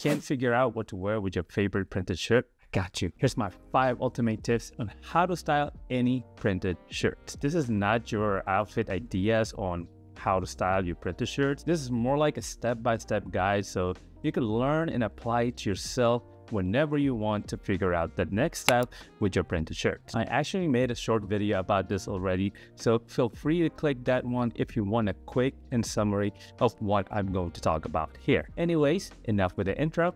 Can't figure out what to wear with your favorite printed shirt? Got you. Here's my 5 ultimate tips on how to style any printed shirt. This is not your outfit ideas on how to style your printed shirts. This is more like a step-by-step guide so you can learn and apply it to yourself whenever you want to figure out the next style with your printed shirts. I actually made a short video about this already, so feel free to click that one if you want a quick and summary of what I'm going to talk about here. Anyways, enough with the intro.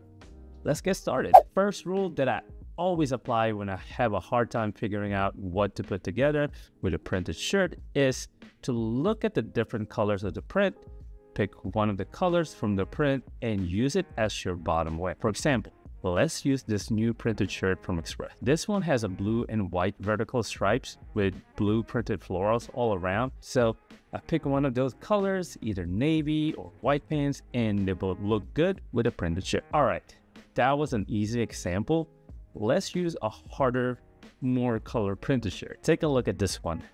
Let's get started. First rule that I always apply when I have a hard time figuring out what to put together with a printed shirt is to look at the different colors of the print, pick one of the colors from the print, and use it as your bottom wear. For example, let's use this new printed shirt from Express. This one has a blue and white vertical stripes with blue printed florals all around. So I pick one of those colors, either navy or white pants, and they both look good with a printed shirt. All right, that was an easy example. Let's use a harder, more color printed shirt. Take a look at this one,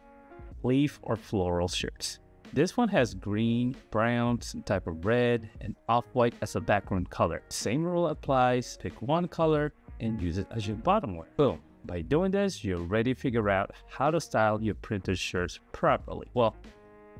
leaf or floral shirts. This one has green, brown, some type of red, and off-white as a background color. Same rule applies, pick one color and use it as your bottom wear. Boom. By doing this, you're ready to figure out how to style your printed shirts properly. Well,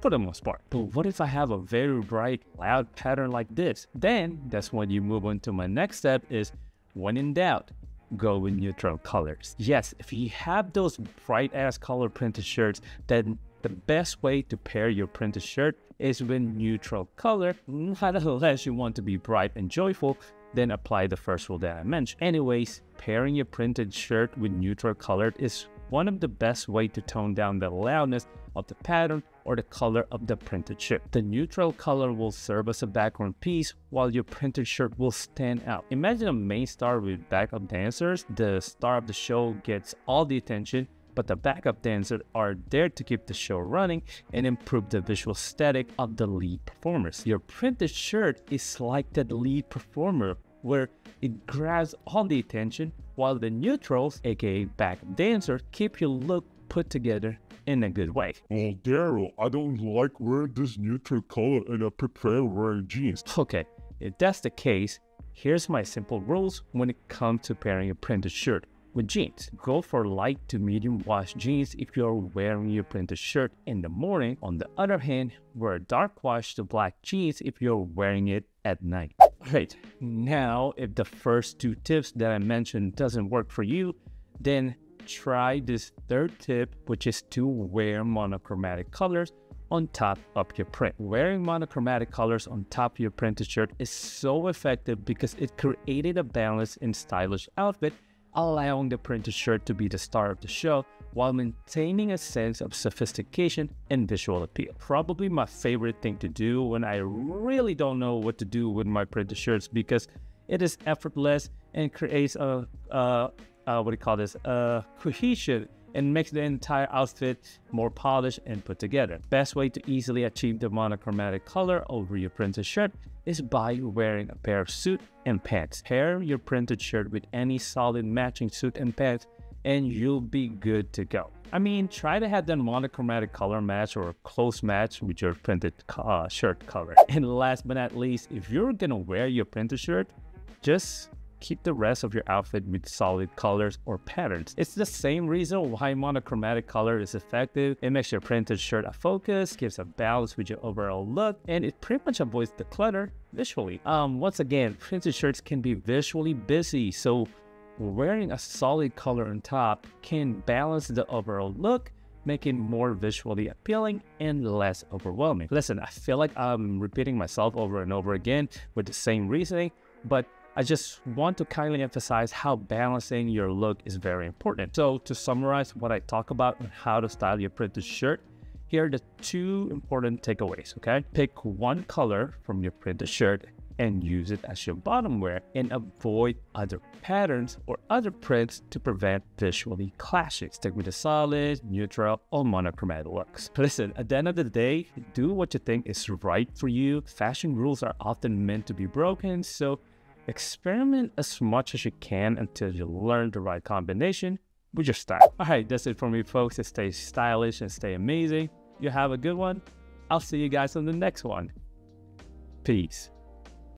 for the most part. But what if I have a very bright, loud pattern like this? Then that's when you move on to my next step is, when in doubt, go with neutral colors. Yes, if you have those bright ass color printed shirts, then the best way to pair your printed shirt is with neutral color. Unless you want to be bright and joyful, then apply the first rule that I mentioned. Anyways, pairing your printed shirt with neutral color is one of the best ways to tone down the loudness of the pattern or the color of the printed shirt. The neutral color will serve as a background piece while your printed shirt will stand out. Imagine a main star with backup dancers. The star of the show gets all the attention, but the backup dancers are there to keep the show running and improve the visual aesthetic of the lead performers. Your printed shirt is like that lead performer where it grabs all the attention while the neutrals, aka backup dancers, keep your look put together in a good way. Oh, Daryl, I don't like wearing this neutral color and I prefer wearing jeans. Okay, if that's the case, here's my simple rules when it comes to pairing a printed shirt with jeans. Go for light to medium wash jeans if you're wearing your printed shirt in the morning. On the other hand, wear dark wash to black jeans if you're wearing it at night. Alright, now if the first 2 tips that I mentioned doesn't work for you, then try this third tip, which is to wear monochromatic colors on top of your print. Wearing monochromatic colors on top of your printed shirt is so effective because it created a balanced and stylish outfit, allowing the printed shirt to be the star of the show while maintaining a sense of sophistication and visual appeal. Probably my favorite thing to do when I really don't know what to do with my printed shirts because it is effortless and creates a cohesion and makes the entire outfit more polished and put together. Best way to easily achieve the monochromatic color over your printed shirt is by wearing a pair of suit and pants. Pair your printed shirt with any solid matching suit and pants and you'll be good to go. I mean, try to have that monochromatic color match or close match with your printed shirt color. And last but not least, if you're gonna wear your printed shirt, just keep the rest of your outfit with solid colors or patterns. It's the same reason why monochromatic color is effective. It makes your printed shirt a focus, gives a balance with your overall look, and it pretty much avoids the clutter visually. Once again, printed shirts can be visually busy, so wearing a solid color on top can balance the overall look, making more visually appealing and less overwhelming. Listen, I feel like I'm repeating myself over and over again with the same reasoning, but I just want to kindly emphasize how balancing your look is very important. So to summarize what I talk about on how to style your printed shirt, here are the 2 important takeaways, okay? Pick one color from your printed shirt and use it as your bottom wear and avoid other patterns or other prints to prevent visually clashing. Stick with the solid, neutral, or monochromatic looks. Listen, at the end of the day, do what you think is right for you. Fashion rules are often meant to be broken, so experiment as much as you can until you learn the right combination with your style. Alright, that's it for me, folks. Stay stylish and stay amazing. You have a good one. I'll see you guys on the next one. Peace.